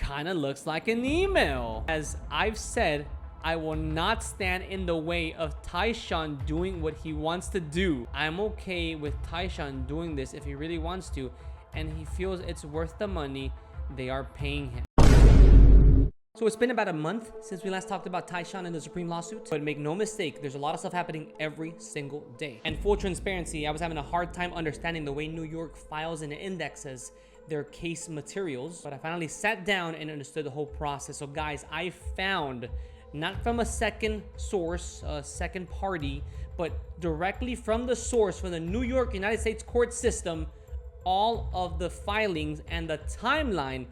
kind of looks like an email. As I've said, I will not stand in the way of Tyshawn doing what he wants to do. I'm okay with Tyshawn doing this if he really wants to, and he feels it's worth the money they are paying him. So it's been about a month since we last talked about Tyshawn and the Supreme lawsuit. But make no mistake, there's a lot of stuff happening every single day. And full transparency, I was having a hard time understanding the way New York files and indexes their case materials. But I finally sat down and understood the whole process. So guys, I found, not from a second source, a second party, but directly from the source, from the New York United States court system, all of the filings and the timeline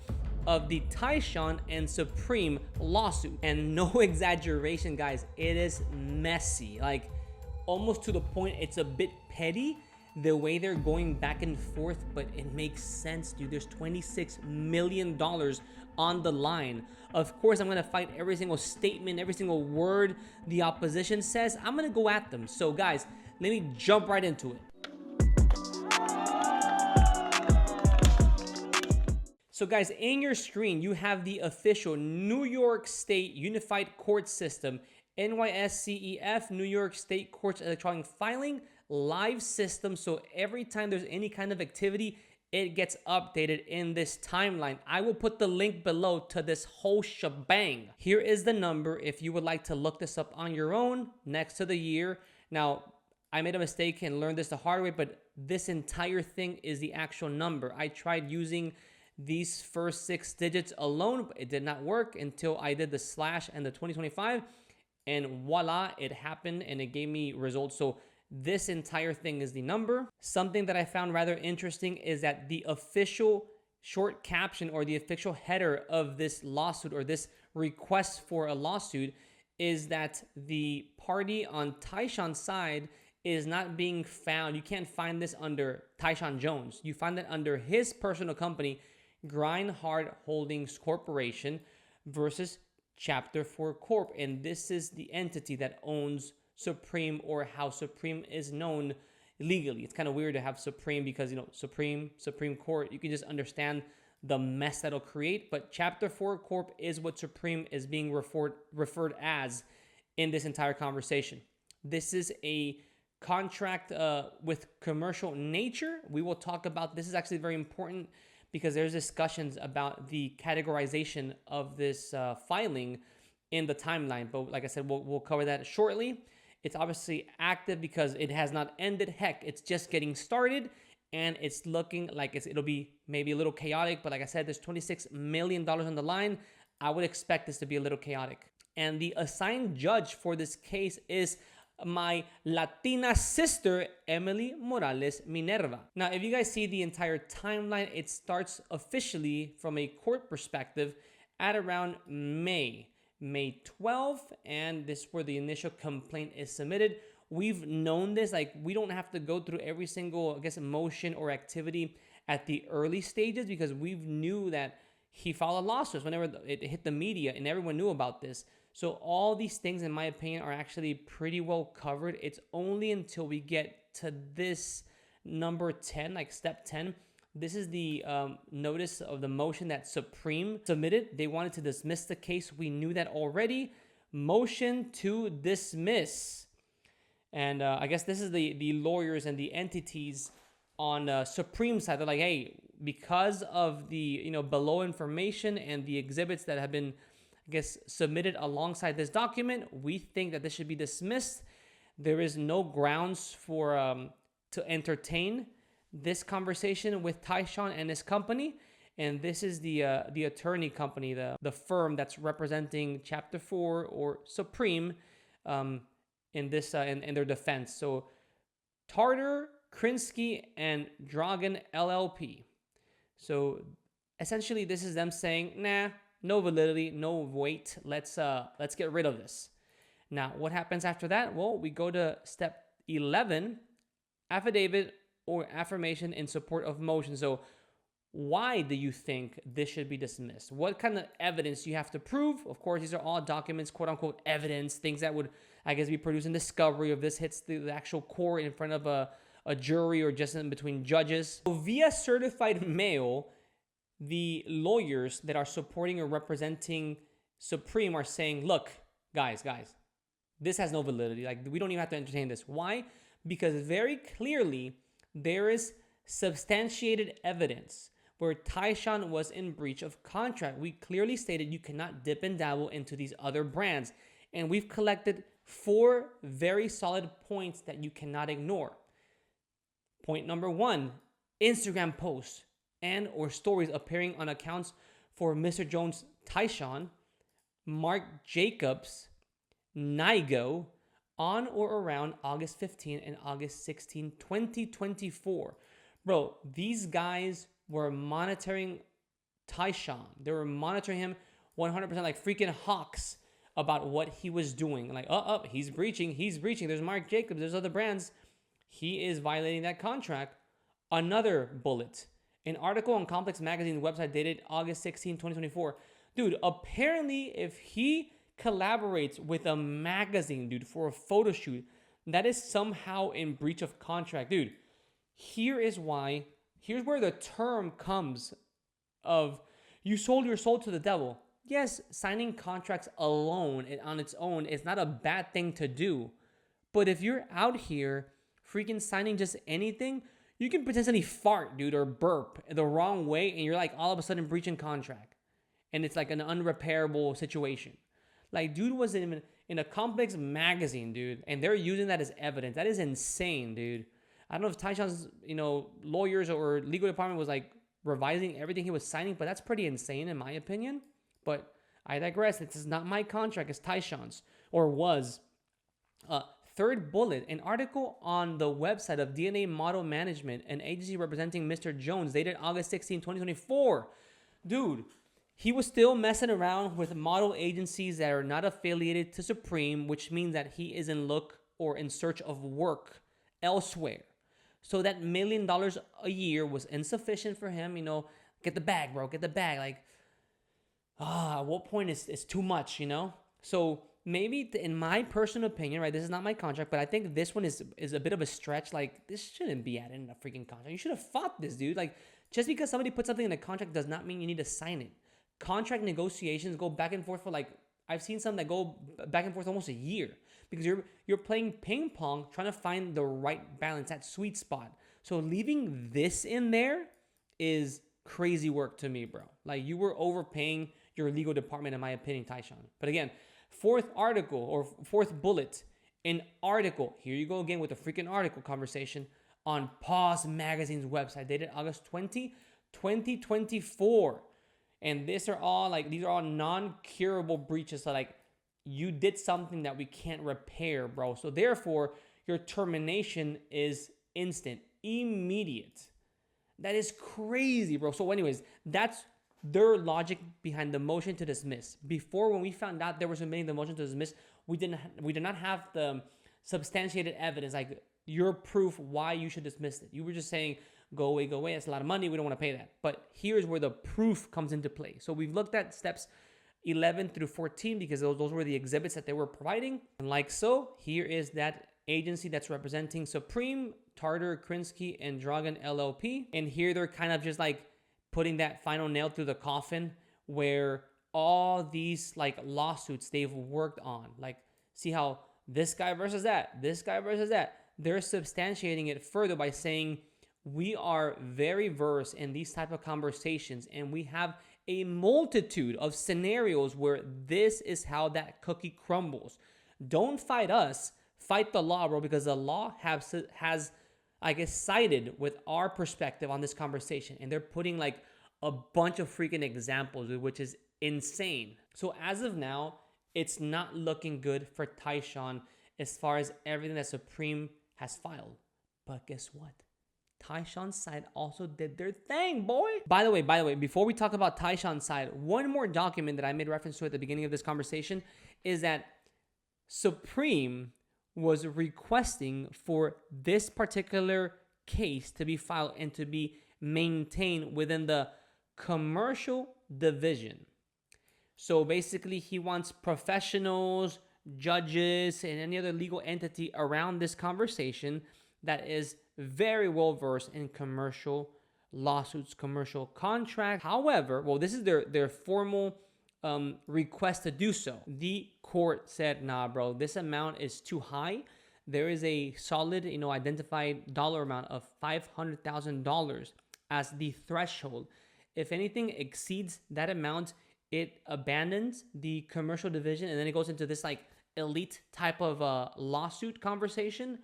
of the Tyshawn and Supreme lawsuit. And no exaggeration, guys, it is messy, like almost to the point it's a bit petty the way they're going back and forth, but it makes sense, dude. There's $26 million on the line. Of course, I'm gonna fight every single statement, every single word the opposition says. I'm gonna go at them. So guys, let me jump right into it. So guys, in your screen, you have the official New York State Unified Court System, NYSCEF, New York State Courts Electronic Filing live system. So every time there's any kind of activity, it gets updated in this timeline. I will put the link below to this whole shebang. Here is the number if you would like to look this up on your own, next to the year. Now, I made a mistake and learned this the hard way, but this entire thing is the actual number. I tried using these first 6 digits alone, but it did not work until I did the slash and the 2025, and voila, it happened and it gave me results. So this entire thing is the number. Something that I found rather interesting is that the official short caption or the official header of this lawsuit or this request for a lawsuit is that the party on Tyshawn's side is not being found. You can't find this under Tyshawn Jones. You find it under his personal company, Grindhard Holdings Corporation versus Chapter 4 Corp. And this is the entity that owns Supreme, or how Supreme is known legally. It's kind of weird to have Supreme because, you know, Supreme Court, you can just understand the mess that'll create. But Chapter 4 Corp is what Supreme is being referred as in this entire conversation. This is a contract with commercial nature. We will talk about this. Is actually very important because there's discussions about the categorization of this filing in the timeline. But like I said, we'll cover that shortly. It's obviously active because it has not ended. Heck, it's just getting started, and it's looking like it'll be maybe a little chaotic. But like I said, there's $26 million on the line. I would expect this to be a little chaotic. And the assigned judge for this case is my Latina sister, Emily Morales Minerva. Now, if you guys see the entire timeline, it starts officially from a court perspective at around May 12th, and this is where the initial complaint is submitted. We've known this, like we don't have to go through every single, I guess, motion or activity at the early stages because we knew that he filed a lawsuit whenever it hit the media and everyone knew about this. So all these things, in my opinion, are actually pretty well covered. It's only until we get to this number 10, like step 10. This is the notice of the motion that Supreme submitted. They wanted to dismiss the case. We knew that already. Motion to dismiss. And I guess this is the lawyers and the entities on Supreme side. They're like, hey, because of the below information and the exhibits that have been, I guess, submitted alongside this document, we think that this should be dismissed. There is no grounds for to entertain this conversation with Tyshawn and his company. And this is the attorney company, the firm that's representing Chapter 4 or Supreme in this in their defense. So Tartar, Krinsky, and Dragon LLP. So essentially, this is them saying, nah, no validity, no weight. Let's get rid of this. Now, what happens after that? Well, we go to step 11, affidavit or affirmation in support of motion. So why do you think this should be dismissed? What kind of evidence do you have to prove? Of course, these are all documents, quote unquote, evidence, things that would, I guess, be produced in discovery if this hits the actual court in front of a jury or just in between judges. So via certified mail, the lawyers that are supporting or representing Supreme are saying, look, guys, this has no validity. Like, we don't even have to entertain this. Why? Because very clearly there is substantiated evidence where Tyshawn was in breach of contract. We clearly stated you cannot dip and dabble into these other brands. And we've collected 4 very solid points that you cannot ignore. Point number 1, Instagram posts and or stories appearing on accounts for Mr. Jones, Tyshawn, Marc Jacobs, Nigo, on or around August 15 and August 16, 2024. Bro, these guys were monitoring Tyshawn. They were monitoring him 100% like freaking hawks about what he was doing. Like, he's breaching. There's Marc Jacobs. There's other brands. He is violating that contract. Another bullet. An article on Complex Magazine's website dated August 16, 2024. Dude, apparently if he collaborates with a magazine, dude, for a photo shoot, that is somehow in breach of contract. Dude, here's where the term comes of you sold your soul to the devil. Yes, signing contracts alone and on its own is not a bad thing to do. But if you're out here freaking signing just anything, you can potentially fart, dude, or burp the wrong way, and you're like all of a sudden breaching contract. And it's like an unrepairable situation. Like, dude was in a Complex magazine, dude, and they're using that as evidence. That is insane, dude. I don't know if Tyshawn's, lawyers or legal department was like revising everything he was signing, but that's pretty insane in my opinion. But I digress. This is not my contract. It's Tyshawn's, or was. Third bullet, an article on the website of DNA Model Management, an agency representing Mr. Jones, dated August 16, 2024. Dude, he was still messing around with model agencies that are not affiliated to Supreme, which means that he is in look or in search of work elsewhere. So that $1 million a year was insufficient for him. Get the bag, bro. Get the bag. Like, at what point is too much, So maybe, in my personal opinion, right, this is not my contract, but I think this one is a bit of a stretch. Like, this shouldn't be added in a freaking contract. You should have fought this, dude. Like, just because somebody put something in a contract does not mean you need to sign it. Contract negotiations go back and forth for I've seen some that go back and forth almost a year because you're playing ping pong trying to find the right balance, that sweet spot. So leaving this in there is crazy work to me, bro. Like, you were overpaying your legal department, in my opinion, Tyshawn. But again, fourth bullet, an article. Here you go again with the freaking article conversation on Pause Magazine's website dated August 20, 2024. And these are all non-curable breaches. So you did something that we can't repair, bro. So therefore, your termination is instant, immediate. That is crazy, bro. So anyways, that's their logic behind the motion to dismiss. Before, when we found out there was submitting the motion to dismiss, we did not have the substantiated evidence, like your proof why you should dismiss it. You were just saying, go away. That's a lot of money. We don't want to pay that. But here's where the proof comes into play. So we've looked at steps 11 through 14 because those were the exhibits that they were providing. And like so, here is that agency that's representing Supreme, Tartar, Krinsky, and Dragon LLP. And here they're kind of just putting that final nail through the coffin where all these lawsuits they've worked on. See how this guy versus that. They're substantiating it further by saying, we are very versed in these type of conversations, and we have a multitude of scenarios where this is how that cookie crumbles. Don't fight us, fight the law, bro, because the law has sided with our perspective on this conversation, and they're putting a bunch of freaking examples, which is insane. So as of now, it's not looking good for Tyshawn as far as everything that Supreme has filed. But guess what? Tyshawn's side also did their thing, boy. By the way, before we talk about Tyshawn's side, one more document that I made reference to at the beginning of this conversation is that Supreme was requesting for this particular case to be filed and to be maintained within the commercial division. So basically, he wants professionals, judges, and any other legal entity around this conversation that is very well versed in commercial lawsuits, commercial contract. However, well, this is their formal request to do so. The court said, nah, bro, this amount is too high. There is a solid, identified dollar amount of $500,000 as the threshold. If anything exceeds that amount, it abandons the commercial division, and then it goes into this like elite type of lawsuit conversation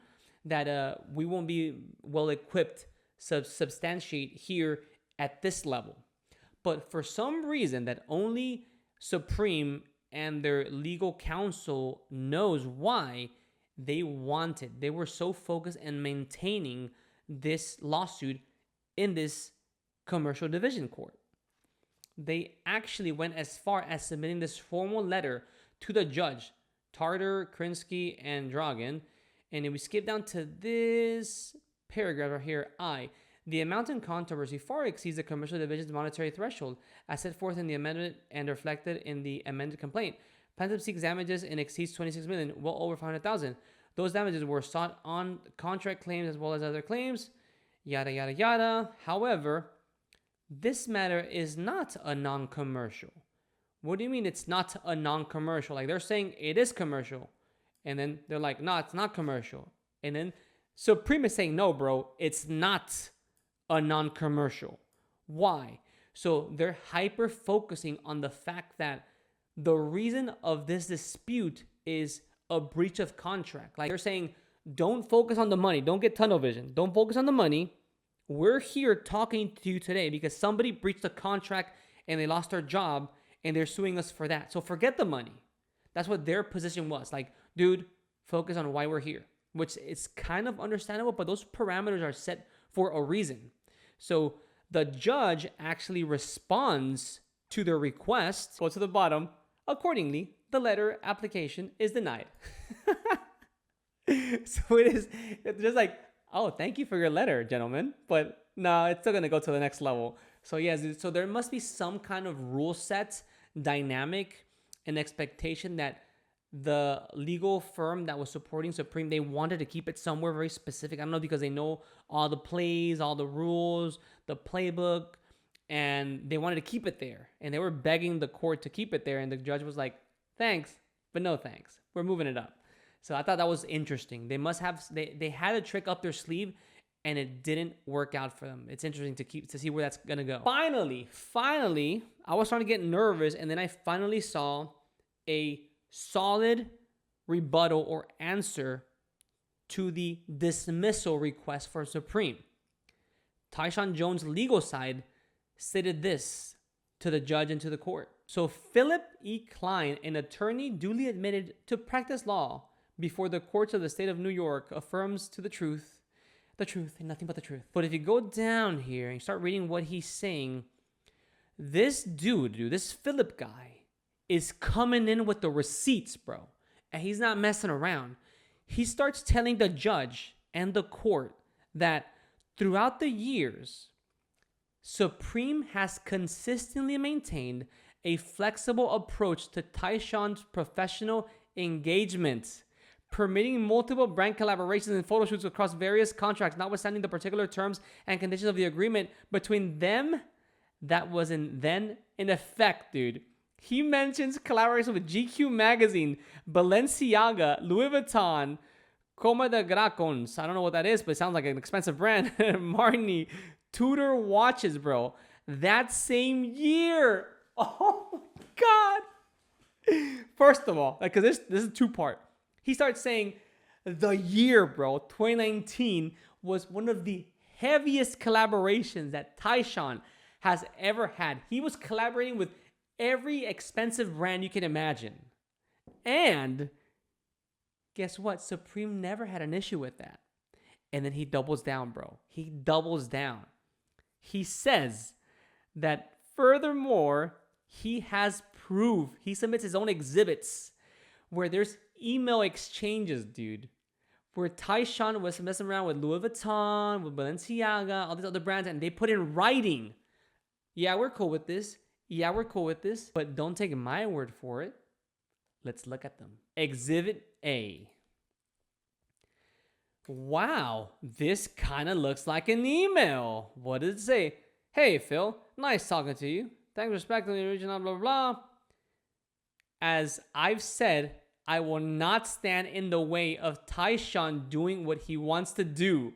that we won't be well equipped to substantiate here at this level. But for some reason that only Supreme and their legal counsel knows why, they were so focused in maintaining this lawsuit in this commercial division court. They actually went as far as submitting this formal letter to the judge, Tartar, Krinsky, and Dragan. And if we skip down to this paragraph right here, the amount in controversy far exceeds the commercial division's monetary threshold as set forth in the amendment and reflected in the amended complaint. Plaintiff seeks damages and exceeds $26 million, well over $500,000. Those damages were sought on contract claims as well as other claims, yada, yada, yada. However, this matter is not a non-commercial. What do you mean it's not a non-commercial? Like, they're saying it is commercial, and then they're like, no, it's not commercial. And then Supreme is saying, no, bro, it's not a non-commercial. Why? So they're hyper-focusing on the fact that the reason of this dispute is a breach of contract. Like, they're saying, don't focus on the money. Don't get tunnel vision. Don't focus on the money. We're here talking to you today because somebody breached the contract and they lost their job and they're suing us for that. So forget the money. That's what their position was. Like, dude, focus on why we're here, which is kind of understandable, but those parameters are set for a reason. So the judge actually responds to their request. Go to the bottom. Accordingly, the letter application is denied. So it's just like, oh, thank you for your letter, gentlemen. But no, it's still going to go to the next level. So yes, so there must be some kind of rule set, dynamic, and expectation that the legal firm that was supporting Supreme, they wanted to keep it somewhere very specific. I don't know, because they know all the plays, all the rules, the playbook, and they wanted to keep it there. And they were begging the court to keep it there. And the judge was like, thanks, but no thanks. We're moving it up. So I thought that was interesting. They must have, they had a trick up their sleeve and it didn't work out for them. It's interesting to see where that's going to go. Finally, I was starting to get nervous, and then I finally saw a solid rebuttal or answer to the dismissal request for Supreme. Tyshawn Jones' legal side stated this to the judge and to the court. So Philip E. Klein, an attorney duly admitted to practice law before the courts of the state of New York, affirms to the truth, and nothing but the truth. But if you go down here and you start reading what he's saying, this dude, this Philip guy, is coming in with the receipts, bro. And he's not messing around. He starts telling the judge and the court that throughout the years, Supreme has consistently maintained a flexible approach to Tyshawn's professional engagement, permitting multiple brand collaborations and photo shoots across various contracts, notwithstanding the particular terms and conditions of the agreement between them that was then in effect, dude. He mentions collaboration with GQ Magazine, Balenciaga, Louis Vuitton, Como de Gracons. I don't know what that is, but it sounds like an expensive brand. Marni, Tudor watches, bro. That same year. Oh, my God. First of all, because this is two-part. He starts saying the year, bro, 2019, was one of the heaviest collaborations that Tyshawn has ever had. He was collaborating with every expensive brand you can imagine. And guess what? Supreme never had an issue with that. And then he doubles down, bro. He doubles down. He says that furthermore, he has proof. He submits his own exhibits where there's email exchanges, dude, where Tyshawn was messing around with Louis Vuitton, with Balenciaga, all these other brands, and they put in writing, yeah, we're cool with this. Yeah, we're cool with this, but don't take my word for it. Let's look at them. Exhibit A. Wow, this kind of looks like an email. What does it say? Hey, Phil, nice talking to you. Thanks for respecting the original, blah, blah, blah. As I've said, I will not stand in the way of Tyshawn doing what he wants to do,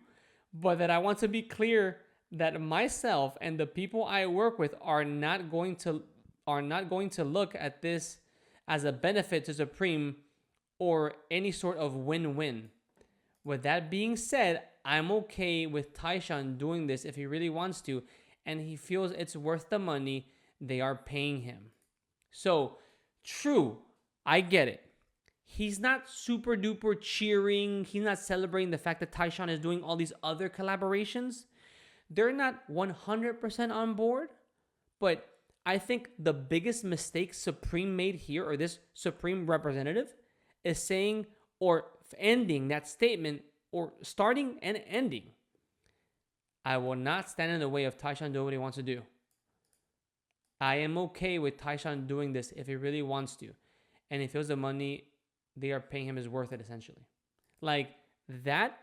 but that I want to be clear that myself and the people I work with are not going to look at this as a benefit to Supreme or any sort of win-win. With that being said, I'm okay with Tyshawn doing this if he really wants to, and he feels it's worth the money they are paying him. So, true, I get it. He's not super duper cheering. He's not celebrating the fact that Tyshawn is doing all these other collaborations. They're not 100% on board, but I think the biggest mistake Supreme made here, or this Supreme representative, is saying or ending that statement, or starting and ending. I will not stand in the way of Tyshawn doing what he wants to do. I am okay with Tyshawn doing this if he really wants to. And he feels the money they are paying him is worth it, essentially. Like, that,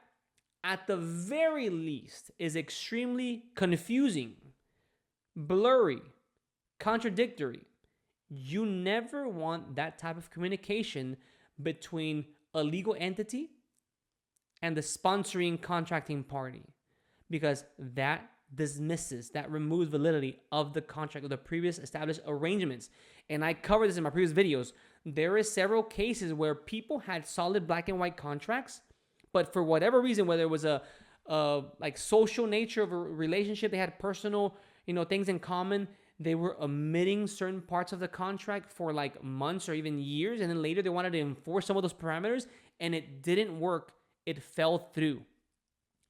at the very least, is extremely confusing, blurry, contradictory. You never want that type of communication between a legal entity and the sponsoring contracting party, because that dismisses, that removes validity of the contract, of the previous established arrangements. And I covered this in my previous videos. There is several cases where people had solid black and white contracts, but for whatever reason, whether it was a like social nature of a relationship, they had personal, things in common, they were omitting certain parts of the contract for like months or even years, and then later they wanted to enforce some of those parameters, and it didn't work. It fell through.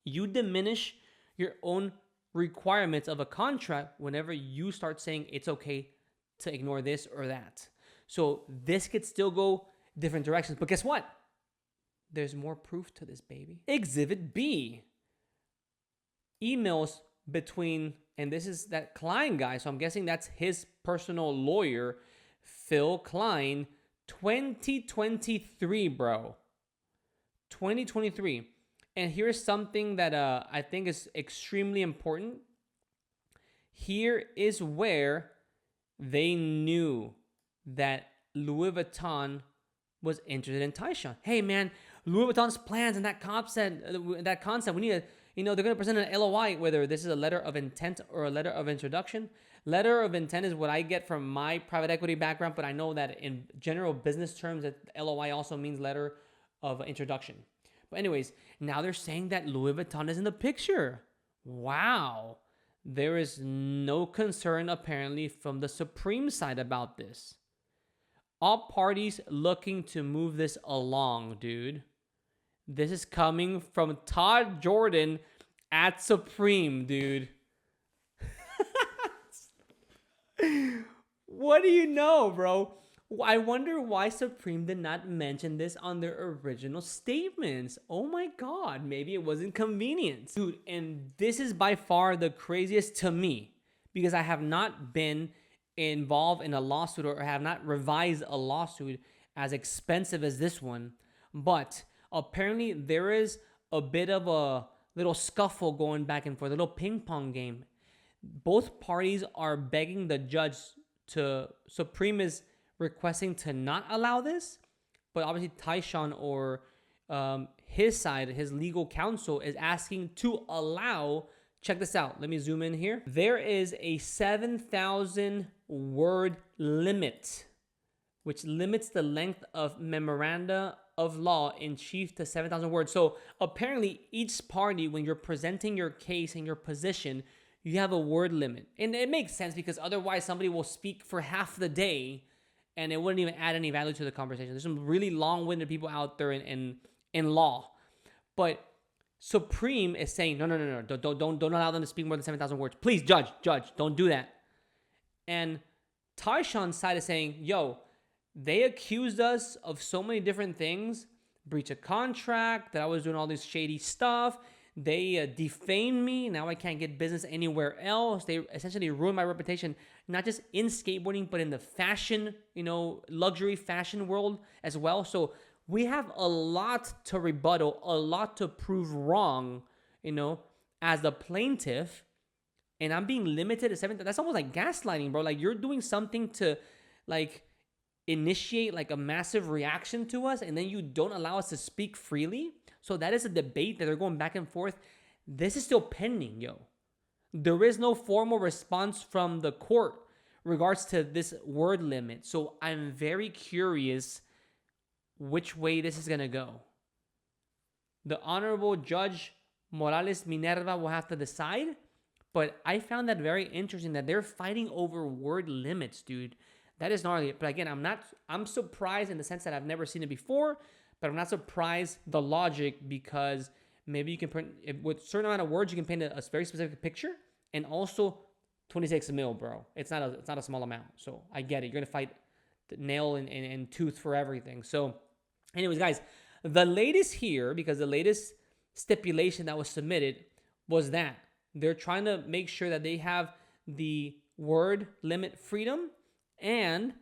You diminish your own requirements of a contract whenever you start saying it's okay to ignore this or that. So this could still go different directions. But guess what? There's more proof to this, baby. Exhibit B. Emails between, and this is that Klein guy, so I'm guessing that's his personal lawyer, Phil Klein, 2023, bro. 2023. And here's something that I think is extremely important. Here is where they knew that Louis Vuitton was interested in Tyshawn. Hey, man, Louis Vuitton's plans and that concept, we need to, they're going to present an LOI, whether this is a letter of intent or a letter of introduction. Letter of intent is what I get from my private equity background, but I know that in general business terms, that LOI also means letter of introduction. But anyways, now they're saying that Louis Vuitton is in the picture. Wow. There is no concern apparently from the Supreme side about this. All parties looking to move this along, dude. This is coming from Todd Jordan at Supreme, dude. What do you know, bro? I wonder why Supreme did not mention this on their original statements. Oh my God, maybe it wasn't convenient. Dude, and this is by far the craziest to me, because I have not been involved in a lawsuit or have not revised a lawsuit as expensive as this one. But apparently there is a bit of a little scuffle going back and forth, a little ping pong game. Both parties are begging the judge to, Supreme is requesting to not allow this, but obviously Tyshawn or his side, his legal counsel, is asking to allow. Check this out. Let me zoom in here. There is a 7,000 word limit, which limits the length of memoranda of law in chief to 7,000 words. So apparently each party, when you're presenting your case and your position, you have a word limit. And it makes sense, because otherwise somebody will speak for half the day and it wouldn't even add any value to the conversation. There's some really long-winded people out there in law. But Supreme is saying, no, don't allow them to speak more than 7,000 words. Please, judge, don't do that. And Tyshawn's side is saying, yo, they accused us of so many different things. Breach of contract, that I was doing all this shady stuff. They defamed me. Now I can't get business anywhere else. They essentially ruined my reputation, not just in skateboarding, but in the fashion, luxury fashion world as well. So we have a lot to rebuttal, a lot to prove wrong, as the plaintiff. and I'm being limited to 7. That's almost like gaslighting, bro. Like, you're doing something to, like, initiate like a massive reaction to us, and then you don't allow us to speak freely. So that is a debate that they're going back and forth. This is still pending, yo. There is no formal response from the court regards to this word limit. So I'm very curious which way this is going to go. The Honorable Judge Morales Minerva will have to decide, but I found that very interesting that they're fighting over word limits, dude. That is gnarly. But again, I'm surprised in the sense that I've never seen it before, but I'm not surprised the logic, because maybe you can print with a certain amount of words, you can paint a very specific picture, and also 26 mil, bro. It's not a small amount. So I get it. You're gonna fight the nail and tooth for everything. So, anyways, guys, the latest here, because the latest stipulation that was submitted was that they're trying to make sure that they have the word limit freedom. And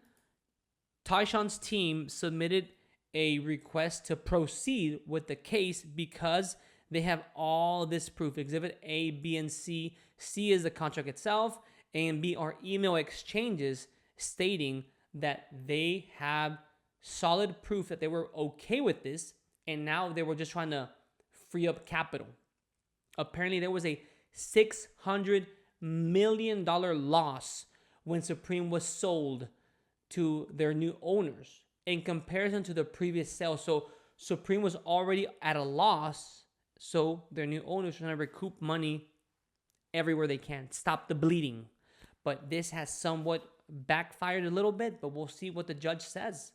Tyshawn's team submitted a request to proceed with the case because they have all this proof. Exhibit A, B, and C. C is the contract itself. A and B are email exchanges stating that they have solid proof that they were okay with this, and now they were just trying to free up capital. Apparently, there was a $600 million loss when Supreme was sold to their new owners in comparison to the previous sale. So Supreme was already at a loss, so their new owners are trying to recoup money everywhere they can, stop the bleeding. But this has somewhat backfired a little bit, but we'll see what the judge says.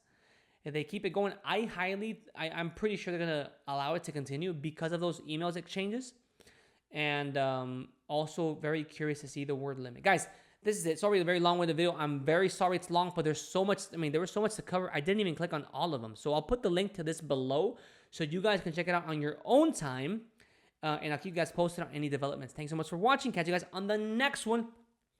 If they keep it going, I'm pretty sure they're going to allow it to continue because of those emails exchanges. And also very curious to see the word limit. Guys, this is it. Sorry, a very long-winded video. I'm very sorry it's long, but there's so much. I mean, there was so much to cover. I didn't even click on all of them. So I'll put the link to this below so you guys can check it out on your own time. And I'll keep you guys posted on any developments. Thanks so much for watching. Catch you guys on the next one.